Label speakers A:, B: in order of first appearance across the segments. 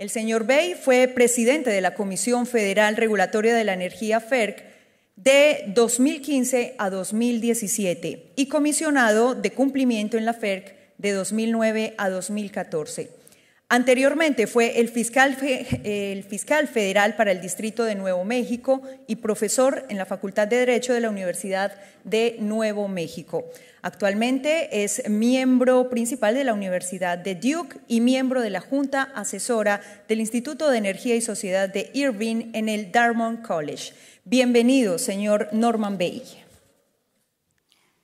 A: El señor Bey fue presidente de la Comisión Federal Regulatoria de la Energía FERC de 2015 a 2017 y comisionado de cumplimiento en la FERC de 2009 a 2014. Anteriormente fue el fiscal federal para el Distrito de Nuevo México y profesor en la Facultad de Derecho de la Universidad de Nuevo México. Actualmente es miembro principal de la Universidad de Duke y miembro de la Junta Asesora del Instituto de Energía y Sociedad de Irvine en el Dartmouth College. Bienvenido, señor Norman Bey.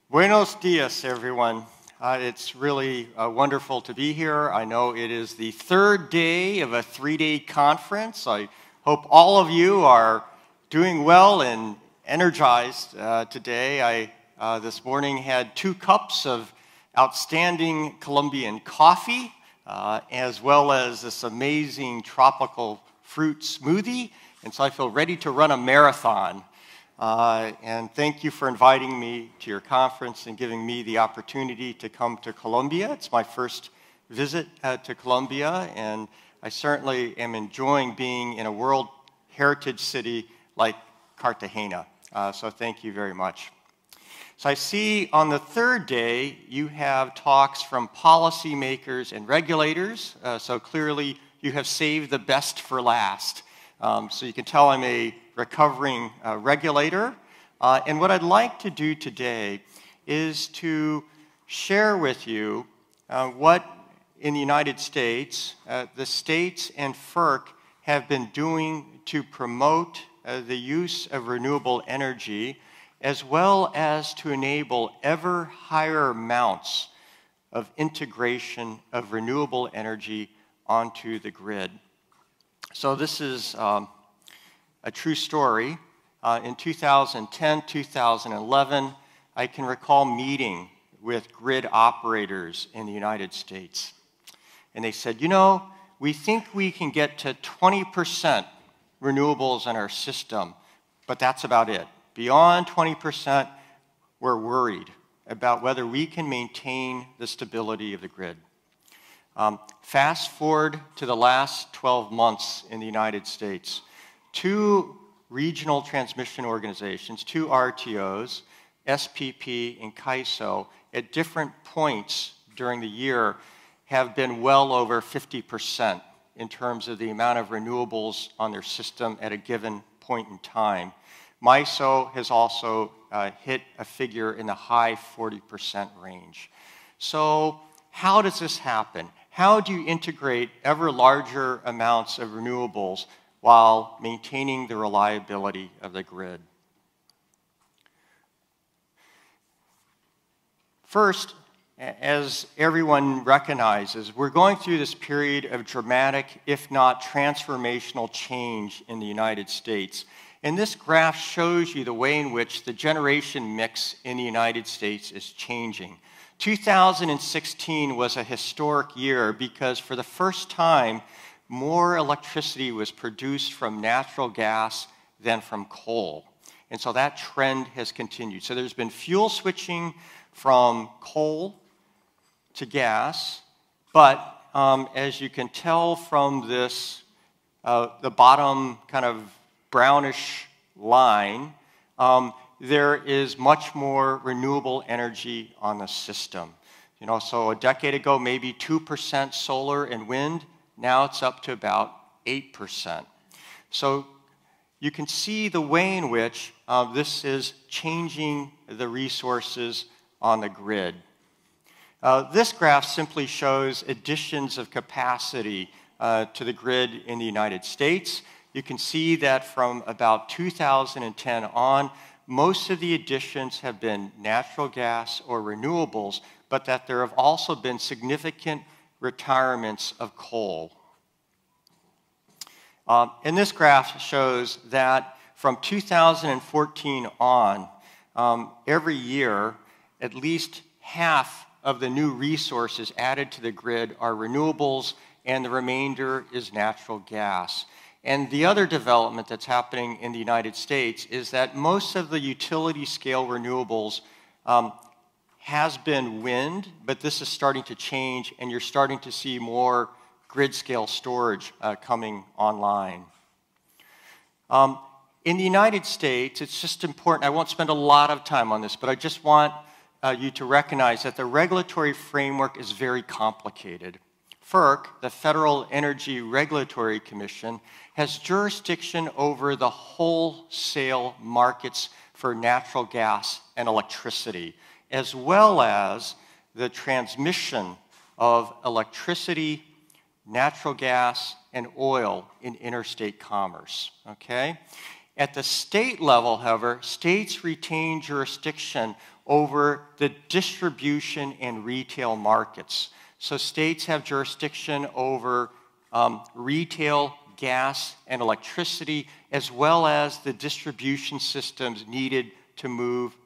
B: Buenos días, everyone. It's really wonderful to be here. I know it is the third day of a three-day conference. I hope all of you are doing well and energized today. I this morning had 2 cups of outstanding Colombian coffee, as well as this amazing tropical fruit smoothie, and so I feel ready to run a marathon. And thank you for inviting me to your conference and giving me the opportunity to come to Colombia. It's my first visit to Colombia, and I certainly am enjoying being in a World Heritage city like Cartagena. So thank you very much. So I see on the third day you have talks from policymakers and regulators, so clearly you have saved the best for last. So you can tell I'm a recovering regulator. And what I'd like to do today is to share with you what in the United States, the states and FERC have been doing to promote the use of renewable energy, as well as to enable ever higher amounts of integration of renewable energy onto the grid. So this is a true story. In 2010, 2011, I can recall meeting with grid operators in the United States. And they said, you know, we think we can get to 20% renewables in our system, but that's about it. Beyond 20%, we're worried about whether we can maintain the stability of the grid. Fast forward to the last 12 months in the United States. 2 regional transmission organizations, 2 RTOs, SPP and CAISO, at different points during the year have been well over 50% in terms of the amount of renewables on their system at a given point in time. MISO has also hit a figure in the high 40% range. So how does this happen? How do you integrate ever larger amounts of renewables while maintaining the reliability of the grid? First, as everyone recognizes, we're going through this period of dramatic, if not transformational change in the United States. And this graph shows you the way in which the generation mix in the United States is changing. 2016 was a historic year because for the first time, more electricity was produced from natural gas than from coal. And so that trend has continued. So there's been fuel switching from coal to gas, but as you can tell from this, the bottom kind of brownish line, there is much more renewable energy on the system. You know, so a decade ago, maybe 2% solar and wind. Now it's up to about 8%. So you can see the way in which this is changing the resources on the grid. This graph simply shows additions of capacity to the grid in the United States. You can see that from about 2010 on, most of the additions have been natural gas or renewables, but that there have also been significant retirements of coal. And this graph shows that from 2014 on, every year, at least half of the new resources added to the grid are renewables, and the remainder is natural gas. And the other development that's happening in the United States is that most of the utility scale renewables has been wind, but this is starting to change, and you're starting to see more grid-scale storage coming online. In the United States, it's just important, I won't spend a lot of time on this, but I just want you to recognize that the regulatory framework is very complicated. FERC, the Federal Energy Regulatory Commission, has jurisdiction over the wholesale markets for natural gas and electricity, as well as the transmission of electricity, natural gas, and oil in interstate commerce, okay? At the state level, however, states retain jurisdiction over the distribution and retail markets. So states have jurisdiction over retail gas and electricity, as well as the distribution systems needed to move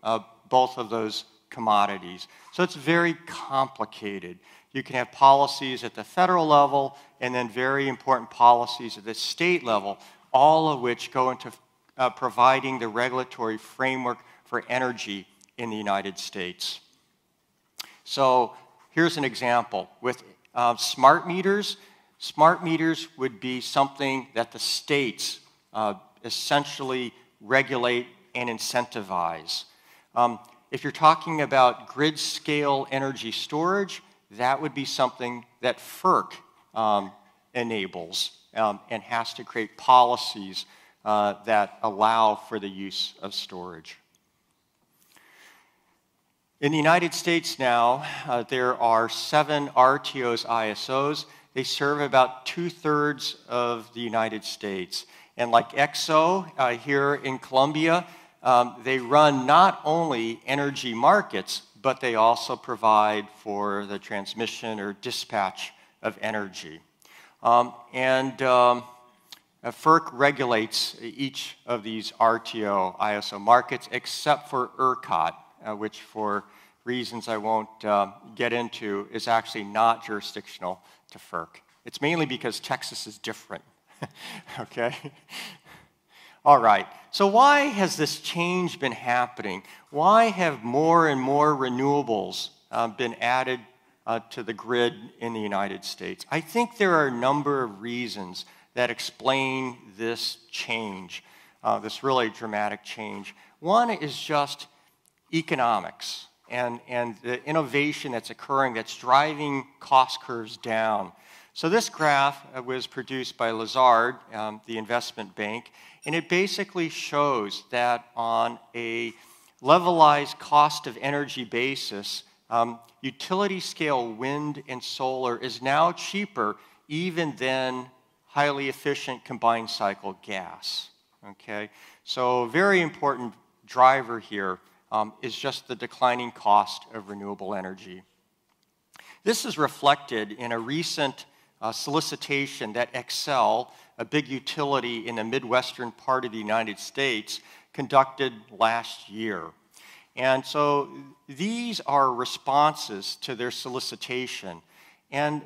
B: both of those commodities. So it's very complicated. You can have policies at the federal level and then very important policies at the state level, all of which go into providing the regulatory framework for energy in the United States. So here's an example. With smart meters would be something that the states essentially regulate and incentivize. If you're talking about grid-scale energy storage, that would be something that FERC enables and has to create policies that allow for the use of storage. In the United States now, there are 7 RTOs, ISOs. They serve about 2/3 of the United States. And like EXO here in Colombia, they run not only energy markets, but they also provide for the transmission or dispatch of energy. FERC regulates each of these RTO, ISO markets, except for ERCOT, which for reasons I won't get into is actually not jurisdictional to FERC. It's mainly because Texas is different, okay? All right, so why has this change been happening? Why have more and more renewables been added to the grid in the United States? I think there are a number of reasons that explain this change, this really dramatic change. One is just economics and the innovation that's occurring that's driving cost curves down. So this graph was produced by Lazard, the investment bank, and it basically shows that on a levelized cost of energy basis, utility scale wind and solar is now cheaper even than highly efficient combined cycle gas, okay? So a very important driver here is just the declining cost of renewable energy. This is reflected in a recent solicitation that Xcel, a big utility in the Midwestern part of the United States, conducted last year. And so these are responses to their solicitation. And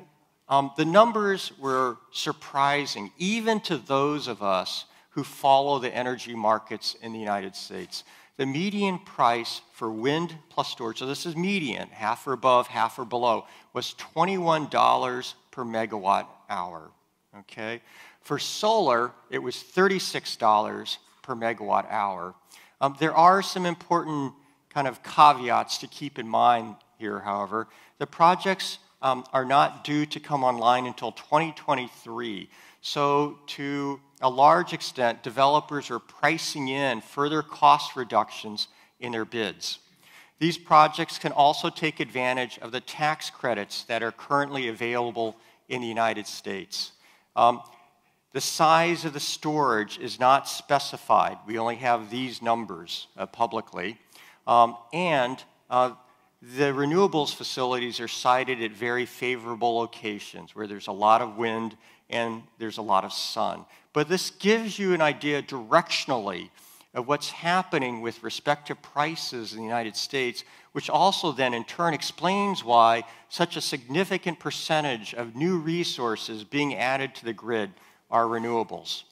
B: the numbers were surprising, even to those of us who follow the energy markets in the United States. The median price for wind plus storage, so this is median, half or above, half or below, was $21 per megawatt hour, okay? For solar, it was $36 per megawatt hour. There are some important kind of caveats to keep in mind here, however. The projects are not due to come online until 2023. So to a large extent, developers are pricing in further cost reductions in their bids. These projects can also take advantage of the tax credits that are currently available in the United States. The size of the storage is not specified. We only have these numbers publicly. The renewables facilities are sited at very favorable locations where there's a lot of wind and there's a lot of sun. But this gives you an idea directionally of what's happening with respect to prices in the United States, which also then in turn explains why such a significant percentage of new resources being added to the grid are renewables.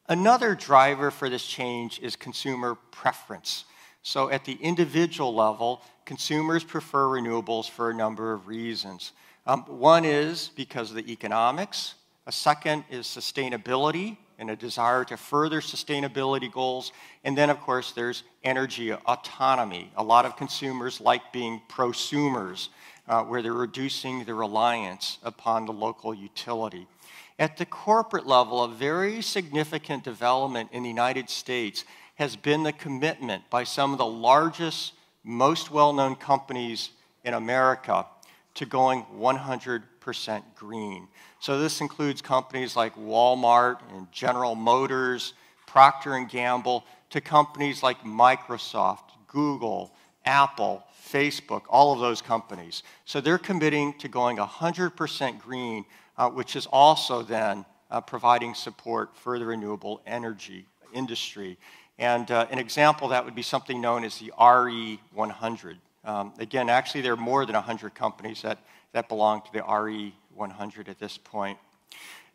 B: Another driver for this change is consumer preference. So at the individual level, consumers prefer renewables for a number of reasons. One is because of the economics. A second is sustainability and a desire to further sustainability goals. And then, of course, there's energy autonomy. A lot of consumers like being prosumers, where they're reducing their reliance upon the local utility. At the corporate level, a very significant development in the United States has been the commitment by some of the largest, most well-known companies in America to going 100% green. So this includes companies like Walmart and General Motors, Procter & Gamble, to companies like Microsoft, Google, Apple, Facebook, all of those companies. So they're committing to going 100% green, which is also then providing support for the renewable energy industry. And an example of that would be something known as the RE100. Again, actually, there are more than 100 companies that belong to the RE100 at this point.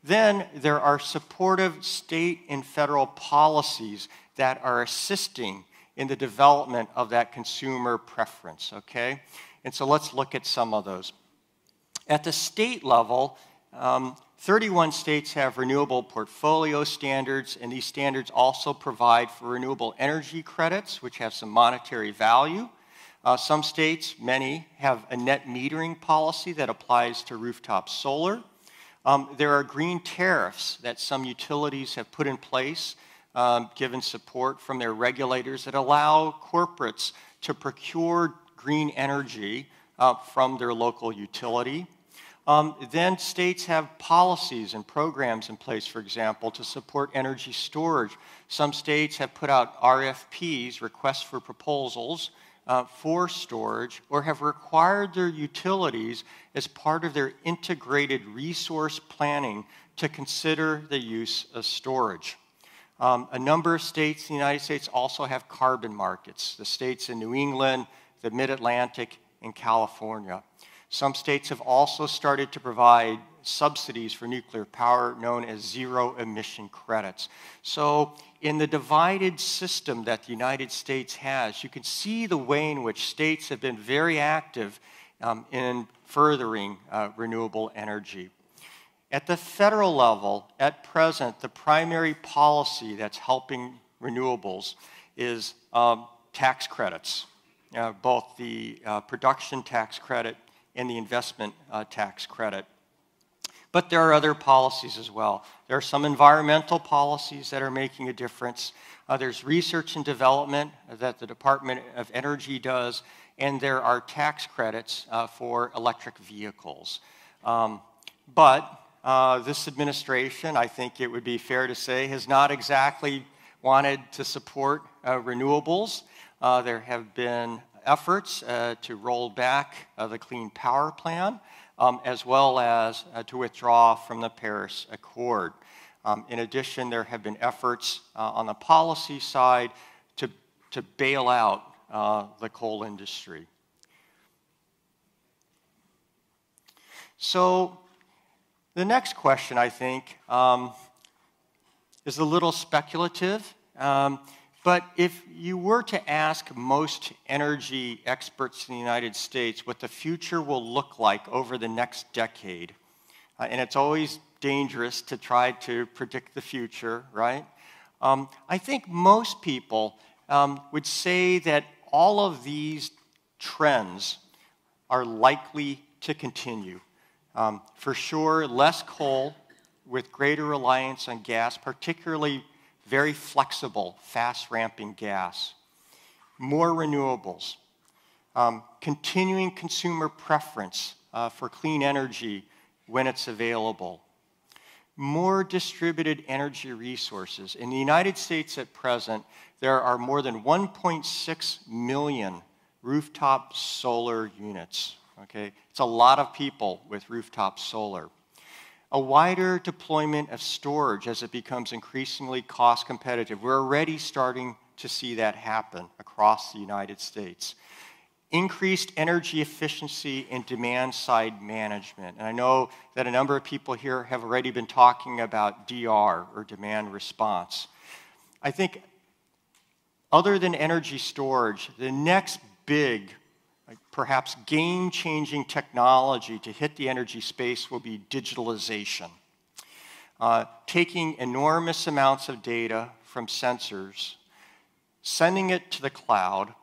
B: Then there are supportive state and federal policies that are assisting in the development of that consumer preference, okay? And so let's look at some of those. At the state level, 31 states have renewable portfolio standards, and these standards also provide for renewable energy credits, which have some monetary value. Some states, many, have a net metering policy that applies to rooftop solar. There are green tariffs that some utilities have put in place, given support from their regulators, that allow corporates to procure green energy from their local utility. Then states have policies and programs in place, for example, to support energy storage. Some states have put out RFPs, requests for proposals, for storage, or have required their utilities as part of their integrated resource planning to consider the use of storage. A number of states in the United States also have carbon markets, the states in New England, the Mid-Atlantic, and California. Some states have also started to provide subsidies for nuclear power known as zero-emission credits. So in the divided system that the United States has, you can see the way in which states have been very active in furthering renewable energy. At the federal level, at present, the primary policy that's helping renewables is tax credits, both the production tax credit and the investment tax credit. But there are other policies as well. There are some environmental policies that are making a difference. There's research and development that the Department of Energy does, and there are tax credits for electric vehicles. But this administration, I think it would be fair to say, has not exactly wanted to support renewables. There have been efforts to roll back the Clean Power Plan, as well as to withdraw from the Paris Accord. In addition, there have been efforts on the policy side to bail out the coal industry. So the next question, I think, is a little speculative. But if you were to ask most energy experts in the United States what the future will look like over the next decade, and it's always dangerous to try to predict the future, right? I think most people would say that all of these trends are likely to continue. For sure, less coal with greater reliance on gas, particularly very flexible, fast-ramping gas. More renewables. Continuing consumer preference for clean energy when it's available. More distributed energy resources. In the United States at present, there are more than 1.6 million rooftop solar units. Okay? It's a lot of people with rooftop solar. A wider deployment of storage as it becomes increasingly cost competitive. We're already starting to see that happen across the United States. Increased energy efficiency and demand-side management. And I know that a number of people here have already been talking about DR, or demand response. I think other than energy storage, the next big perhaps game-changing technology to hit the energy space will be digitalization. Taking enormous amounts of data from sensors, sending it to the cloud,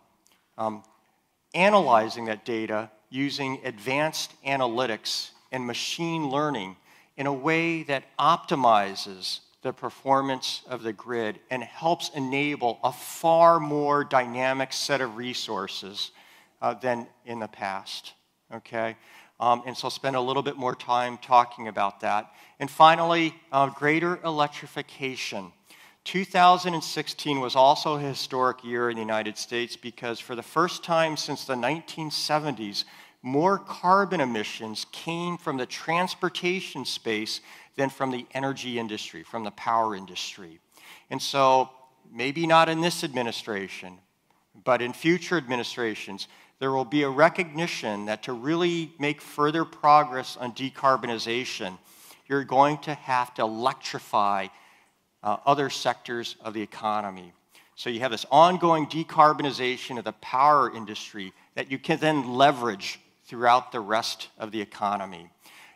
B: analyzing that data using advanced analytics and machine learning in a way that optimizes the performance of the grid and helps enable a far more dynamic set of resources than in the past, okay? And so I'll spend a little bit more time talking about that. And finally, greater electrification. 2016 was also a historic year in the United States because for the first time since the 1970s, more carbon emissions came from the transportation space than from the energy industry, from the power industry. And so, maybe not in this administration, but in future administrations, there will be a recognition that to really make further progress on decarbonization, you're going to have to electrify other sectors of the economy. So you have this ongoing decarbonization of the power industry that you can then leverage throughout the rest of the economy.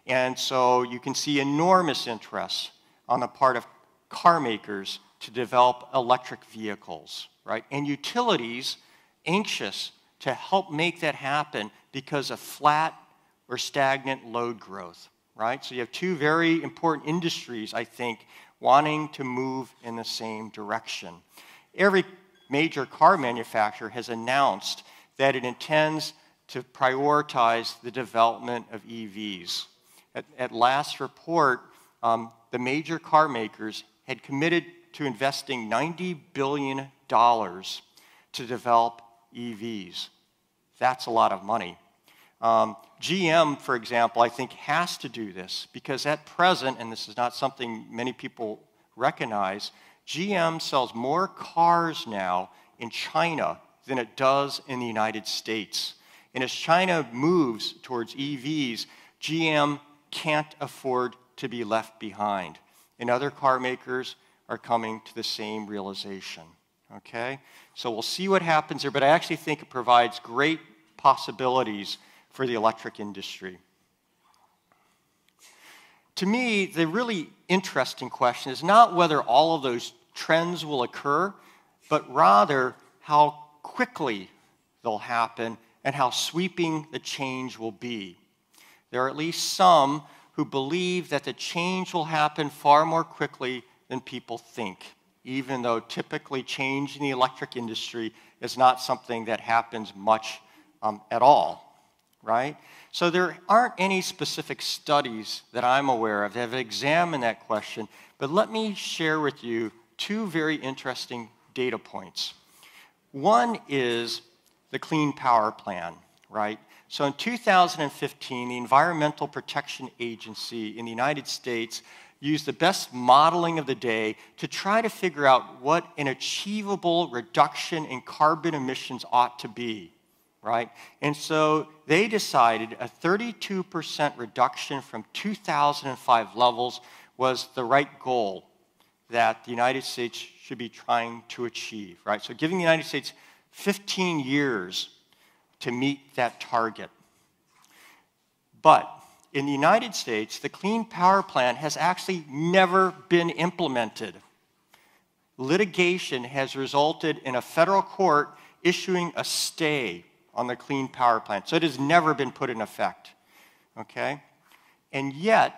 B: And so you can see enormous interest on the part of car makers to develop electric vehicles, right? And utilities anxious to help make that happen because of flat or stagnant load growth, right? So you have two very important industries, I think, wanting to move in the same direction. Every major car manufacturer has announced that it intends to prioritize the development of EVs. At last report, the major car makers had committed to investing $90 billion to develop EVs. That's a lot of money. GM, for example, I think has to do this because at present, and this is not something many people recognize, GM sells more cars now in China than it does in the United States. And as China moves towards EVs, GM can't afford to be left behind. And other car makers are coming to the same realization, okay? So we'll see what happens there, but I actually think it provides great possibilities for the electric industry. To me, the really interesting question is not whether all of those trends will occur, but rather how quickly they'll happen and how sweeping the change will be. There are at least some who believe that the change will happen far more quickly than people think, even though typically change in the electric industry is not something that happens much at all, right? So there aren't any specific studies that I'm aware of that have examined that question, but let me share with you two very interesting data points. One is the Clean Power Plan, right? So in 2015, the Environmental Protection Agency in the United States used the best modeling of the day to try to figure out what an achievable reduction in carbon emissions ought to be, right? And so they decided a 32% reduction from 2005 levels was the right goal that the United States should be trying to achieve, right? So giving the United States 15 years to meet that target. But in the United States, the Clean Power Plan has actually never been implemented. Litigation has resulted in a federal court issuing a stay on the Clean Power Plan. So it has never been put in effect, okay? And yet,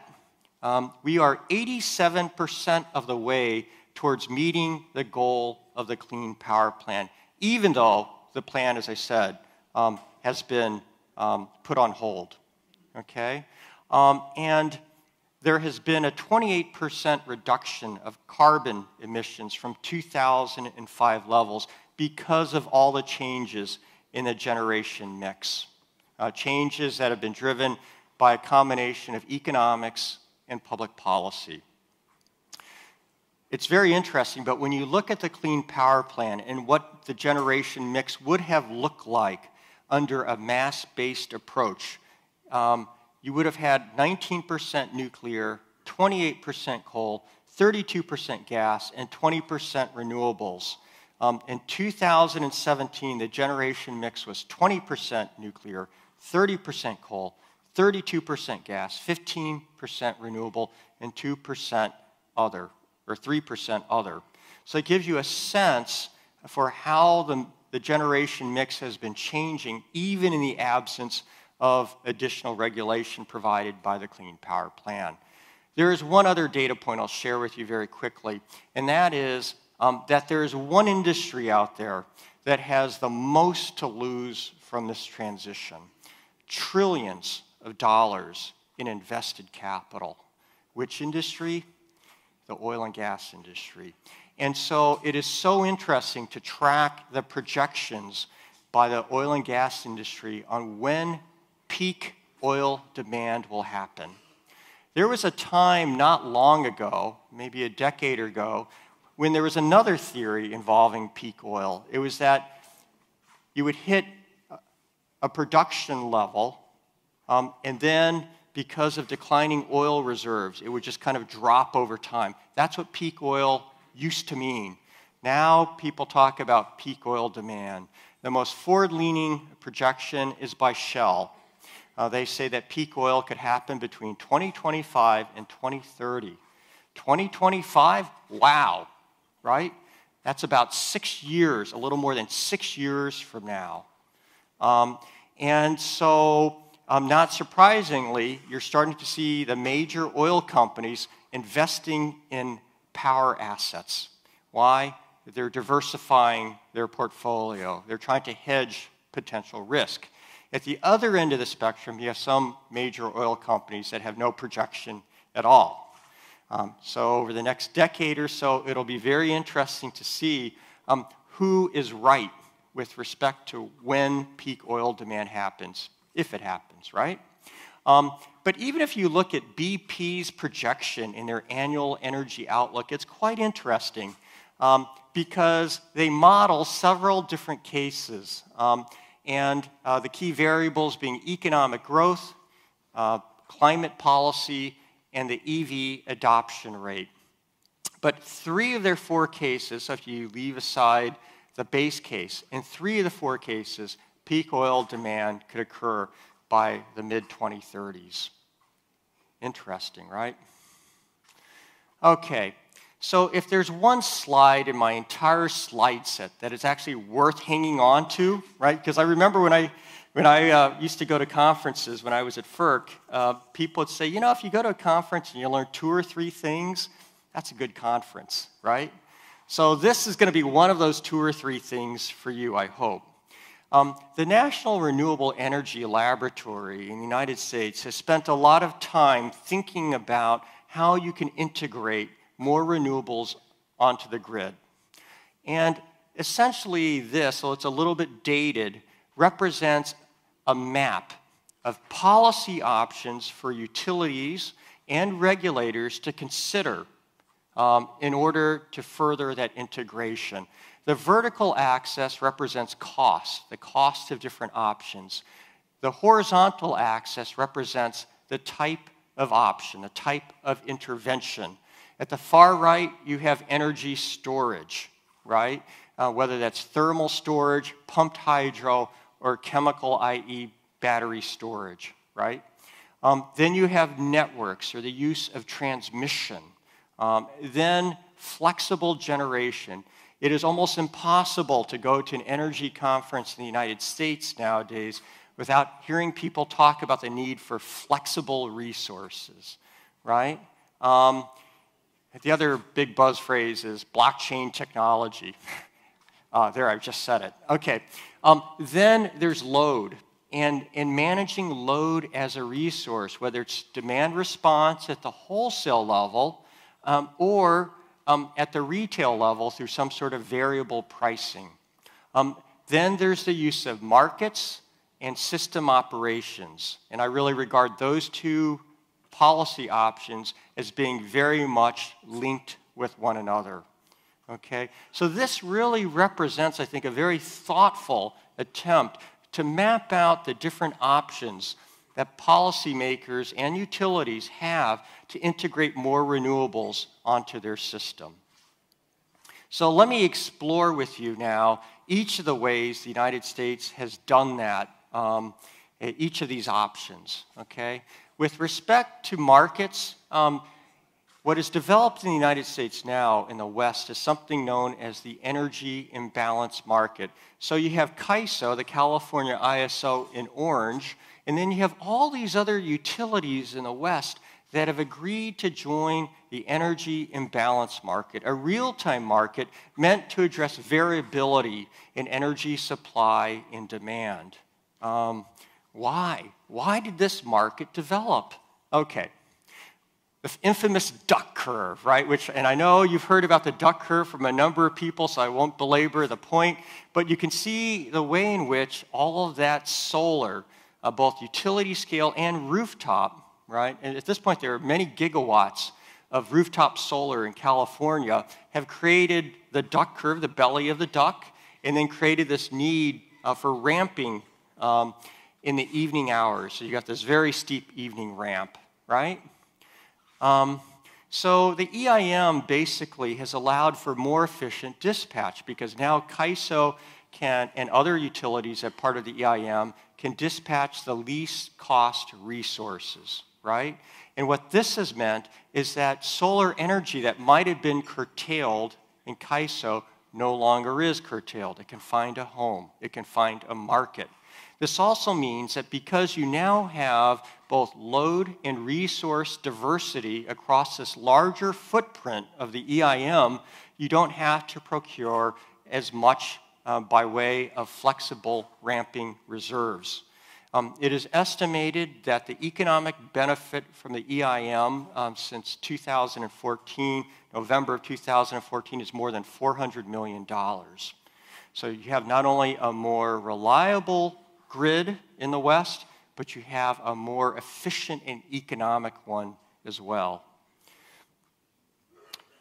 B: we are 87% of the way towards meeting the goal of the Clean Power Plan, even though the plan, as I said, has been put on hold, okay? And there has been a 28% reduction of carbon emissions from 2005 levels because of all the changes in the generation mix. Changes that have been driven by a combination of economics and public policy. It's very interesting, but when you look at the Clean Power Plan and what the generation mix would have looked like under a mass-based approach, you would have had 19% nuclear, 28% coal, 32% gas, and 20% renewables In 2017, the generation mix was 20% nuclear, 30% coal, 32% gas, 15% renewable, and 2% other, or 3% other. So it gives you a sense for how the generation mix has been changing, even in the absence of additional regulation provided by the Clean Power Plan. There is one other data point I'll share with you very quickly, and that is that there is one industry out there that has the most to lose from this transition. Trillions of dollars in invested capital. Which industry? The oil and gas industry. And so it is so interesting to track the projections by the oil and gas industry on when peak oil demand will happen. There was a time not long ago, maybe a decade ago, when there was another theory involving peak oil. It was that you would hit a production level, and then because of declining oil reserves, it would just kind of drop over time. That's what peak oil used to mean. Now people talk about peak oil demand. The most forward-leaning projection is by Shell. They say that peak oil could happen between 2025 and 2030. 2025? Wow, right? That's about 6 years, a little more than 6 years from now. And so, not surprisingly, you're starting to see the major oil companies investing in power assets. Why? They're diversifying their portfolio. They're trying to hedge potential risk. At the other end of the spectrum, you have some major oil companies that have no projection at all. So over the next decade or so, it'll be very interesting to see who is right with respect to when peak oil demand happens, if it happens, right? But even if you look at BP's projection in their annual energy outlook, it's quite interesting because they model several different cases. And the key variables being economic growth, climate policy, and the EV adoption rate. But 3 of their 4 cases, so if you leave aside the base case, in 3 of the 4 cases, peak oil demand could occur by the mid-2030s. Interesting, right? Okay, so if there's one slide in my entire slide set that is actually worth hanging on to, right? Because I remember when I used to go to conferences when I was at FERC, people would say, you know, if you go to a conference and you learn 2 or 3 things, that's a good conference, right? So this is going to be one of those 2 or 3 things for you, I hope. The National Renewable Energy Laboratory in the United States has spent a lot of time thinking about how you can integrate more renewables onto the grid. And essentially this, so it's a little bit dated, represents a map of policy options for utilities and regulators to consider in order to further that integration. The vertical axis represents cost, the cost of different options. The horizontal axis represents the type of option, the type of intervention. At the far right, you have energy storage, right? Whether that's thermal storage, pumped hydro, or chemical, i.e. battery storage, right? Then you have networks, or the use of transmission. Then flexible generation. It is almost impossible to go to an energy conference in the United States nowadays without hearing people talk about the need for flexible resources, right? The other big buzz phrase is blockchain technology. There, I just said it. Okay. Then there's load. And in managing load as a resource, whether it's demand response at the wholesale level or at the retail level through some sort of variable pricing. Then there's the use of markets and system operations. And I really regard those 2 policy options as being very much linked with one another. Okay? So this really represents, I think, a very thoughtful attempt to map out the different options that policymakers and utilities have to integrate more renewables onto their system. So let me explore with you now each of the ways the United States has done that, each of these options, okay? With respect to markets, what is developed in the United States now in the West is something known as the energy imbalance market. So you have CAISO, the California ISO, in orange, and then you have all these other utilities in the West that have agreed to join the energy imbalance market, a real-time market meant to address variability in energy supply and demand. Why? Why did this market develop? Okay. The infamous duck curve, right? And I know you've heard about the duck curve from a number of people, so I won't belabor the point, but you can see the way in which all of that solar, both utility scale and rooftop, right? And at this point, there are many gigawatts of rooftop solar in California have created the duck curve, the belly of the duck, and then created this need for ramping in the evening hours. So you got this very steep evening ramp, right? So the EIM basically has allowed for more efficient dispatch because now CAISO and other utilities as part of the EIM can dispatch the least cost resources, right? And what this has meant is that solar energy that might have been curtailed in CAISO no longer is curtailed. It can find a home. It can find a market. This also means that because you now have both load and resource diversity across this larger footprint of the EIM, you don't have to procure as much by way of flexible ramping reserves. It is estimated that the economic benefit from the EIM since 2014, November of 2014, is more than $400 million. So you have not only a more reliable grid in the West, but you have a more efficient and economic one as well.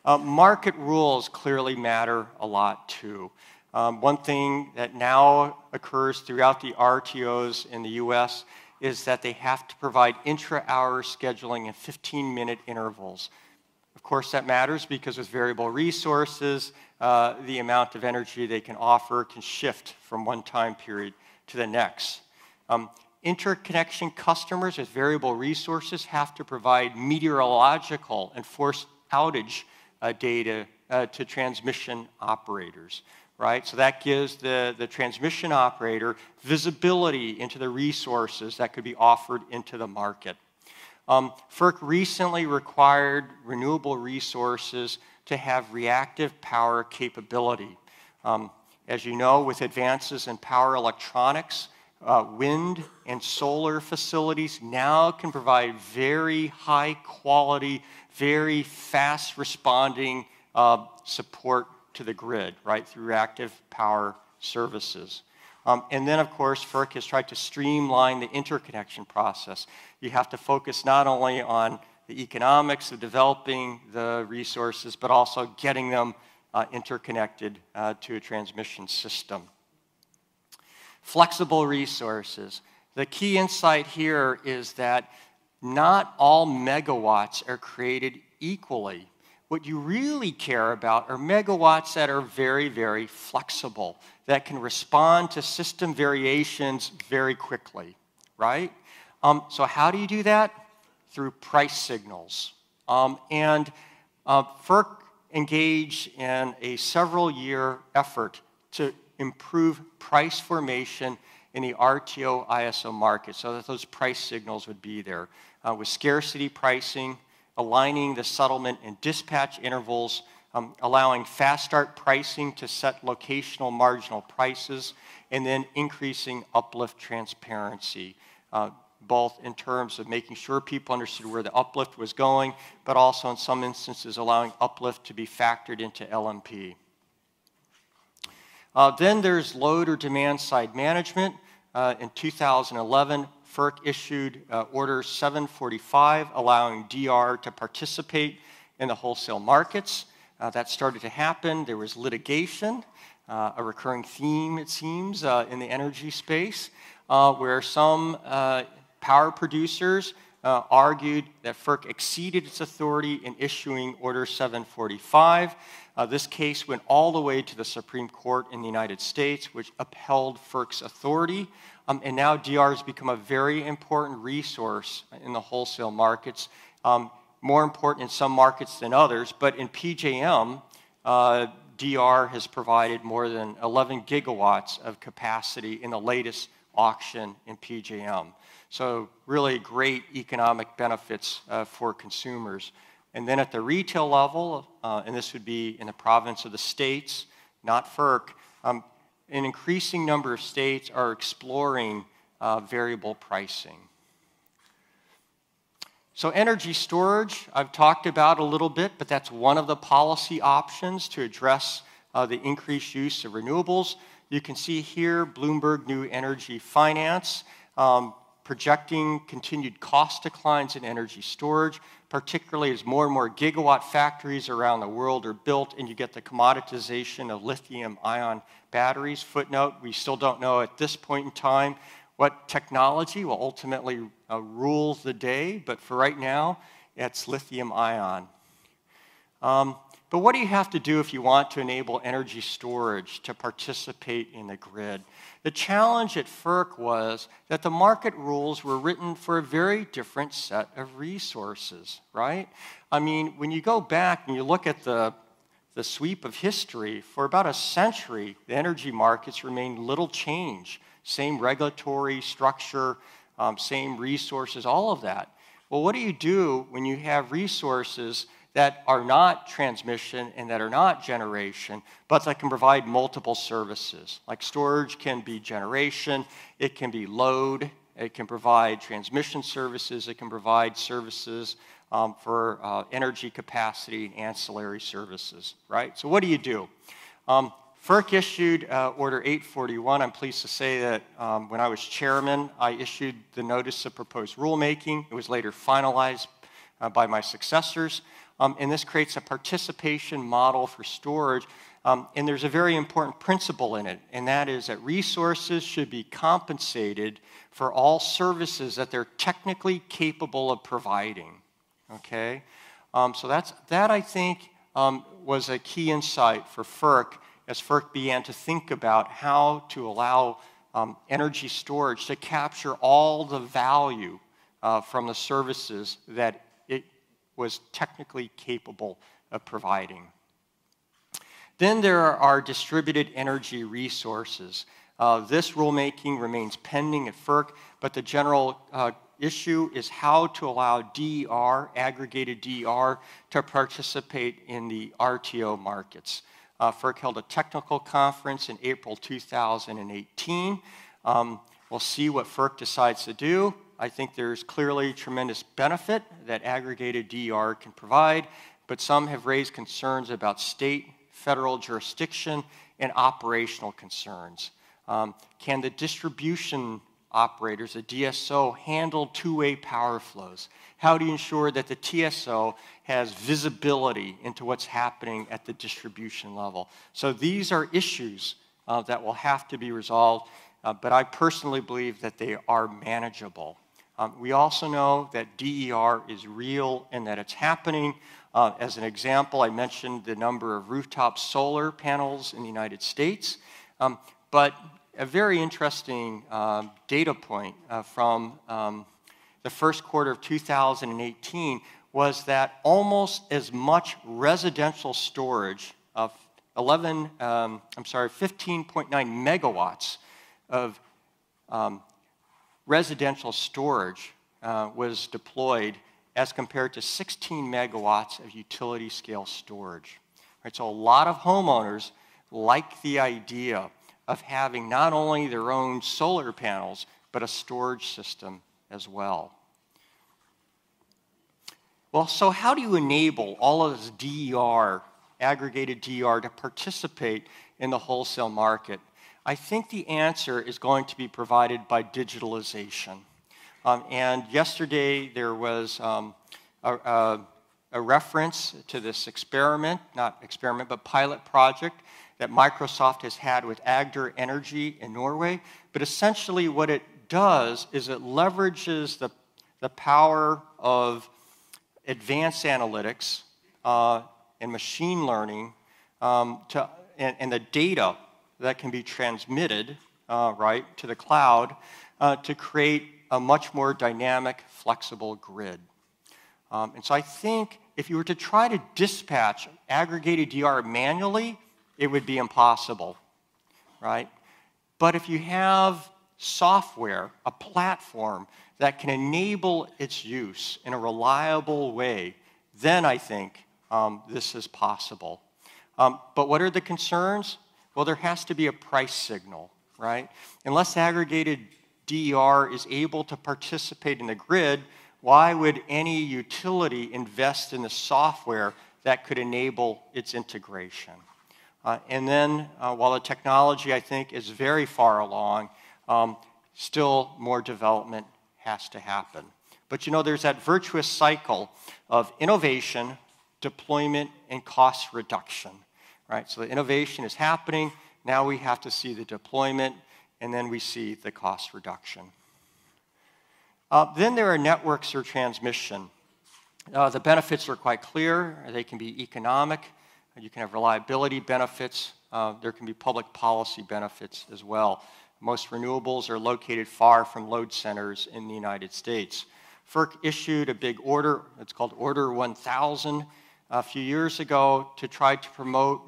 B: Market rules clearly matter a lot too. One thing that now occurs throughout the RTOs in the U.S. is that they have to provide intra-hour scheduling in 15-minute intervals. Of course, that matters because with variable resources, the amount of energy they can offer can shift from one time period to the next. Interconnection customers with variable resources have to provide meteorological and forced outage data to transmission operators, right? So that gives the transmission operator visibility into the resources that could be offered into the market. FERC recently required renewable resources to have reactive power capability. As you know, with advances in power electronics, wind and solar facilities now can provide very high quality, very fast responding support to the grid, right, through reactive power services. And then, of course, FERC has tried to streamline the interconnection process. You have to focus not only on the economics of developing the resources, but also getting them interconnected to a transmission system. Flexible resources. The key insight here is that not all megawatts are created equally. What you really care about are megawatts that are very, very flexible, that can respond to system variations very quickly, right? So how do you do that? Through price signals. FERC engaged in a several-year effort to improve price formation in the RTO ISO market so that those price signals would be there. With scarcity pricing, aligning the settlement and dispatch intervals, allowing fast start pricing to set locational marginal prices, and then increasing uplift transparency, both in terms of making sure people understood where the uplift was going, but also in some instances allowing uplift to be factored into LMP. Then there's load or demand side management. In 2011, FERC issued Order 745, allowing DR to participate in the wholesale markets. That started to happen. There was litigation, a recurring theme, it seems, in the energy space, where some power producers argued that FERC exceeded its authority in issuing Order 745. This case went all the way to the Supreme Court in the United States, which upheld FERC's authority. And now DR has become a very important resource in the wholesale markets, more important in some markets than others. But in PJM, DR has provided more than 11 gigawatts of capacity in the latest auction in PJM. So really great economic benefits for consumers. And then at the retail level, and this would be in the province of the states, not FERC, an increasing number of states are exploring variable pricing. So energy storage, I've talked about a little bit, but that's one of the policy options to address the increased use of renewables. You can see here Bloomberg New Energy Finance projecting continued cost declines in energy storage, particularly as more and more gigawatt factories around the world are built and you get the commoditization of lithium-ion batteries. Footnote, we still don't know at this point in time what technology will ultimately rule the day, but for right now, it's lithium-ion. But what do you have to do if you want to enable energy storage to participate in the grid? The challenge at FERC was that the market rules were written for a very different set of resources, right? I mean, when you go back and you look at the sweep of history, for about a century, the energy markets remained little change. Same regulatory structure, same resources, all of that. Well, what do you do when you have resources that are not transmission and that are not generation, but that can provide multiple services? Like storage can be generation, it can be load, it can provide transmission services, it can provide services for energy capacity and ancillary services, right? So what do? FERC issued Order 841. I'm pleased to say that when I was chairman, I issued the Notice of Proposed Rulemaking. It was later finalized by my successors. And this creates a participation model for storage. And there's a very important principle in it, and that is that resources should be compensated for all services that they're technically capable of providing. Okay? So that I think, was a key insight for FERC as FERC began to think about how to allow energy storage to capture all the value from the services that it was technically capable of providing. Then there are distributed energy resources. This rulemaking remains pending at FERC, but the general issue is how to allow DER, aggregated DER, to participate in the RTO markets. FERC held a technical conference in April 2018. We'll see what FERC decides to do. I think there's clearly tremendous benefit that aggregated DER can provide, but some have raised concerns about state, federal jurisdiction, and operational concerns. Can the distribution operators, the DSO, handle two-way power flows? How do you ensure that the TSO has visibility into what's happening at the distribution level? So these are issues that will have to be resolved, but I personally believe that they are manageable. We also know that DER is real and that it's happening. As an example, I mentioned the number of rooftop solar panels in the United States, but a very interesting data point from the first quarter of 2018 was that almost as much residential storage of 15.9 megawatts of residential storage was deployed as compared to 16 megawatts of utility scale storage. Right, so a lot of homeowners like the idea of having not only their own solar panels, but a storage system as well. Well, so how do you enable all of this DER, aggregated DER, to participate in the wholesale market? I think the answer is going to be provided by digitalization. And yesterday there was a reference to this pilot project that Microsoft has had with Agder Energy in Norway. But essentially what it does is it leverages the power of advanced analytics and machine learning and the data that can be transmitted right, to the cloud to create a much more dynamic, flexible grid. And so I think if you were to try to dispatch aggregated DR manually, it would be impossible, right? But if you have software, a platform that can enable its use in a reliable way, then I think this is possible. But what are the concerns? Well, there has to be a price signal, right? Unless aggregated DER is able to participate in the grid, why would any utility invest in the software that could enable its integration? And then, while the technology, I think, is very far along, still more development has to happen. But you know, there's that virtuous cycle of innovation, deployment, and cost reduction, right? So the innovation is happening, now we have to see the deployment, and then we see the cost reduction. Then there are networks or transmission. The benefits are quite clear. They can be economic. You can have reliability benefits. There can be public policy benefits as well. Most renewables are located far from load centers in the United States. FERC issued a big order, it's called Order 1000, a few years ago to try to promote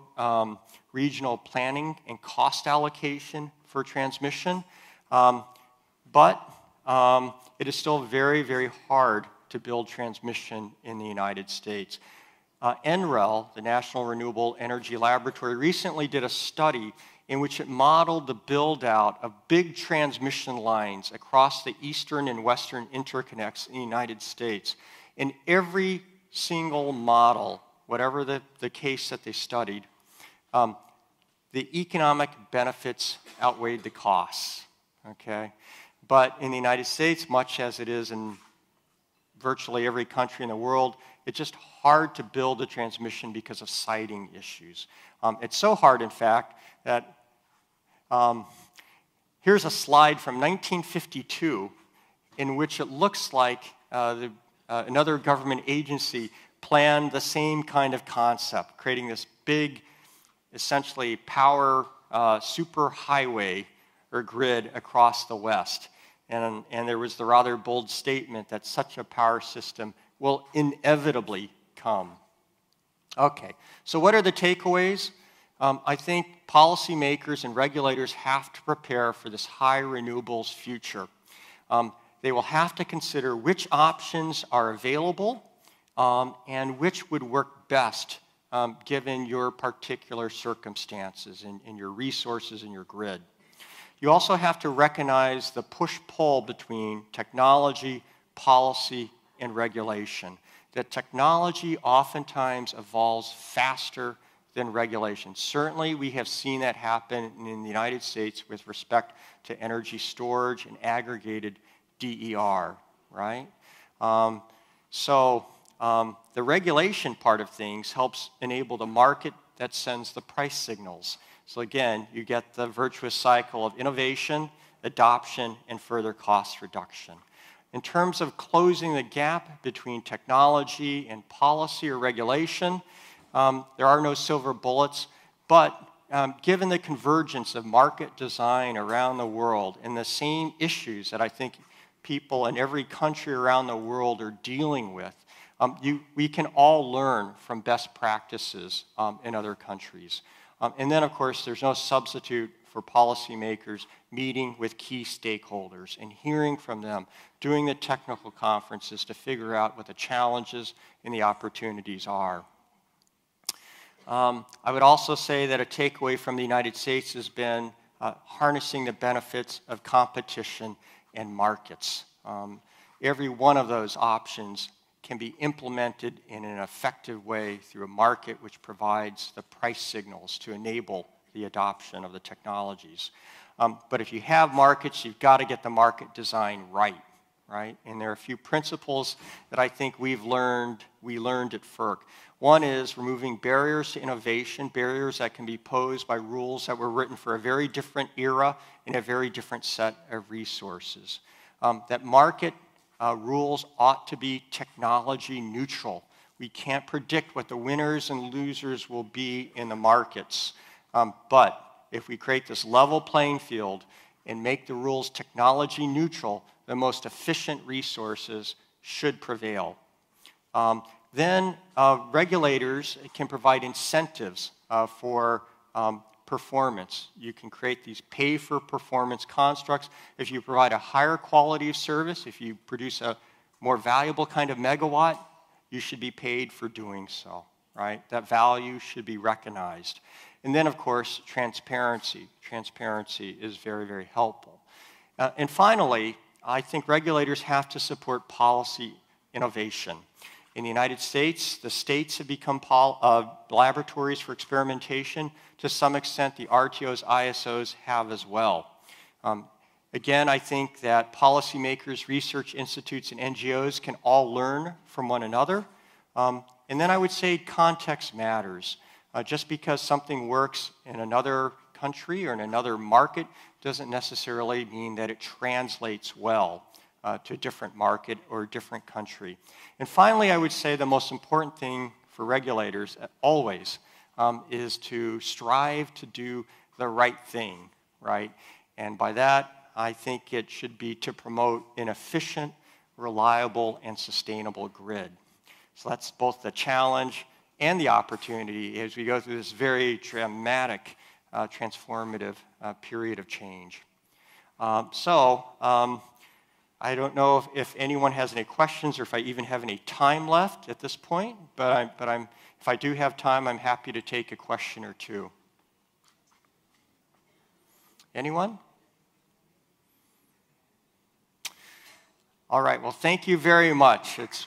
B: regional planning and cost allocation for transmission. But it is still very, very hard to build transmission in the United States. NREL, the National Renewable Energy Laboratory, recently did a study in which it modeled the build-out of big transmission lines across the eastern and western interconnects in the United States. In every single model, whatever the case that they studied, the economic benefits outweighed the costs, okay? But in the United States, much as it is in virtually every country in the world, it's just hard to build a transmission because of siting issues. It's so hard, in fact, that here's a slide from 1952 in which it looks like another government agency planned the same kind of concept, creating this big, essentially power superhighway or grid across the West. And there was the rather bold statement that such a power system will inevitably come. Okay, so what are the takeaways? I think policymakers and regulators have to prepare for this high renewables future. They will have to consider which options are available and which would work best given your particular circumstances and your resources and your grid. You also have to recognize the push-pull between technology, policy, and regulation. That technology oftentimes evolves faster than regulation. Certainly, we have seen that happen in the United States with respect to energy storage and aggregated DER, right? The regulation part of things helps enable the market that sends the price signals. So again, you get the virtuous cycle of innovation, adoption, and further cost reduction. In terms of closing the gap between technology and policy or regulation, there are no silver bullets, but given the convergence of market design around the world and the same issues that I think people in every country around the world are dealing with, we can all learn from best practices in other countries. And then, of course, there's no substitute for policymakers meeting with key stakeholders and hearing from them, doing the technical conferences to figure out what the challenges and the opportunities are. I would also say that a takeaway from the United States has been harnessing the benefits of competition and markets. Every one of those options can be implemented in an effective way through a market which provides the price signals to enable the adoption of the technologies. But if you have markets, you've got to get the market design right? And there are a few principles that I think we learned at FERC. One is removing barriers to innovation, barriers that can be posed by rules that were written for a very different era and a very different set of resources. That market rules ought to be technology neutral. We can't predict what the winners and losers will be in the markets. But if we create this level playing field and make the rules technology neutral, the most efficient resources should prevail. Then regulators can provide incentives for performance. You can create these pay-for-performance constructs. If you provide a higher quality of service, if you produce a more valuable kind of megawatt, you should be paid for doing so, right? That value should be recognized. And then, of course, transparency. Transparency is very, very helpful. And finally, I think regulators have to support policy innovation. In the United States, the states have become laboratories for experimentation. To some extent, the RTOs, ISOs have as well. Again, I think that policymakers, research institutes, and NGOs can all learn from one another. And then I would say context matters. Just because something works in another country or in another market doesn't necessarily mean that it translates well to a different market or a different country. And finally, I would say the most important thing for regulators always is to strive to do the right thing, right? And by that, I think it should be to promote an efficient, reliable, and sustainable grid. So that's both the challenge and the opportunity as we go through this very dramatic, transformative period of change. I don't know if anyone has any questions or if I even have any time left at this point, but if I do have time, I'm happy to take a question or two. Anyone? All right, well, thank you very much. It's